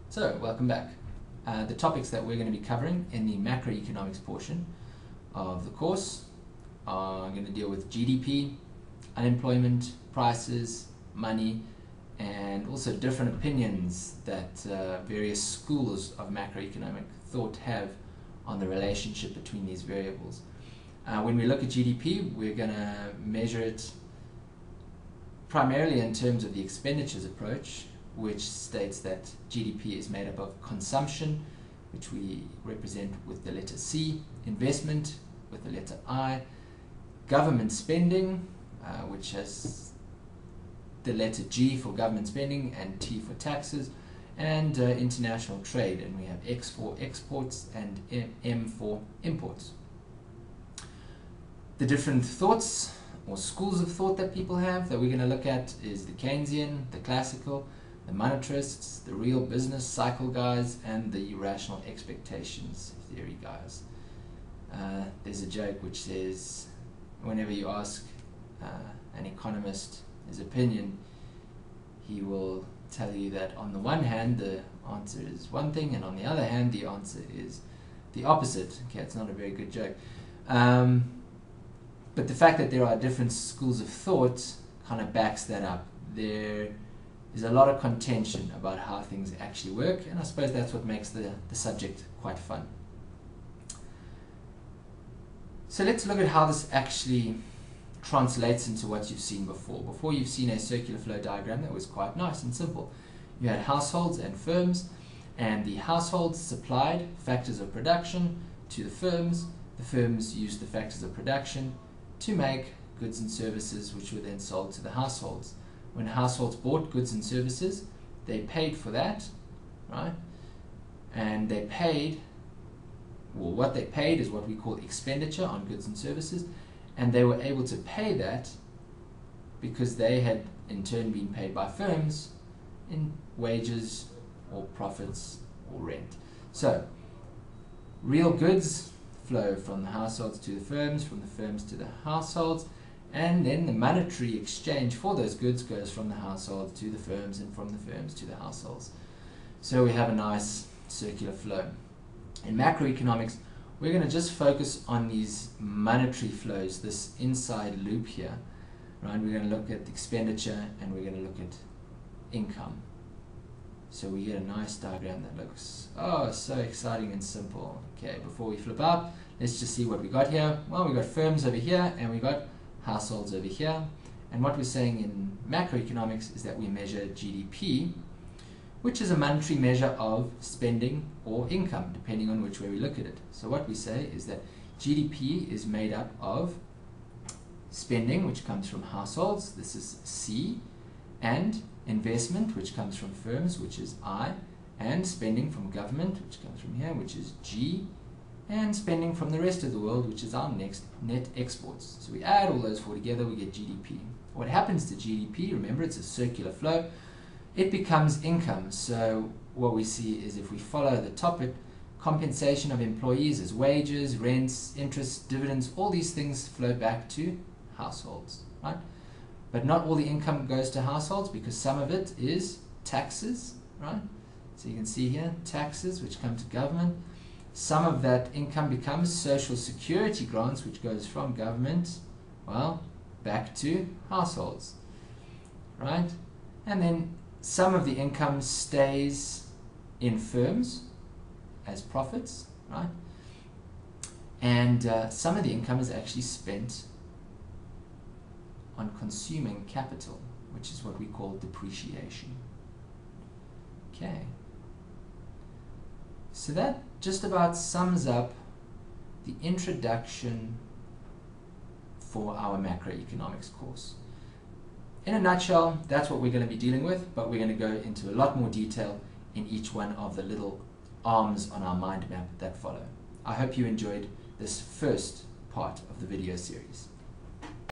So, welcome back. The topics that we're going to be covering in the macroeconomics portion of the course are going to deal with GDP, unemployment, prices, money, and also different opinions that various schools of macroeconomic thought have on the relationship between these variables. When we look at GDP, we're going to measure it primarily in terms of the expenditures approach, which states that GDP is made up of consumption, which we represent with the letter C, investment with the letter I, government spending, which has the letter G for government spending and T for taxes, and international trade, and we have X for exports and M for imports. The different thoughts or schools of thought that people have that we're going to look at is the Keynesian, the classical, the monetarists, the real business cycle guys, and the irrational expectations theory guys. There's a joke which says whenever you ask an economist his opinion, he will tell you that on the one hand the answer is one thing, and on the other hand the answer is the opposite. Okay, it's not a very good joke. But the fact that there are different schools of thought kind of backs that up. There is a lot of contention about how things actually work, and I suppose that's what makes the subject quite fun. So let's look at how this actually translates into what you've seen before. Before, you've seen a circular flow diagram that was quite nice and simple. You had households and firms, and the households supplied factors of production to the firms used the factors of production to make goods and services, which were then sold to the households. When households bought goods and services, they paid for that, right? And they paid, well, what they paid is what we call expenditure on goods and services, and they were able to pay that because they had in turn been paid by firms in wages or profits or rent. So, real goods flow from the households to the firms, from the firms to the households, and then the monetary exchange for those goods goes from the households to the firms and from the firms to the households. So we have a nice circular flow. In macroeconomics, we're going to just focus on these monetary flows, this inside loop here, right? We're going to look at expenditure and we're going to look at income. So we get a nice diagram that looks, oh, so exciting and simple. Okay, before we flip out, let's just see what we got here. Well, we got firms over here and we got households over here. And what we're saying in macroeconomics is that we measure GDP, which is a monetary measure of spending or income, depending on which way we look at it. So what we say is that GDP is made up of spending, which comes from households, this is C, and investment, which comes from firms, which is I, and spending from government, which comes from here, which is G, and spending from the rest of the world, which is our next net exports. So we add all those four together, we get GDP. What happens to GDP, remember it's a circular flow, it becomes income. So what we see is if we follow the topic, compensation of employees as wages, rents, interest, dividends, all these things flow back to households, right? But not all the income goes to households because some of it is taxes, right? So you can see here, taxes which come to government. Some of that income becomes social security grants, which goes from government, well, back to households, right? And then some of the income stays in firms as profits, right? And some of the income is actually spent on consuming capital, which is what we call depreciation. Okay. So that just about sums up the introduction for our macroeconomics course. In a nutshell, that's what we're going to be dealing with, but we're going to go into a lot more detail in each one of the little arms on our mind map that follow. I hope you enjoyed this first part of the video series.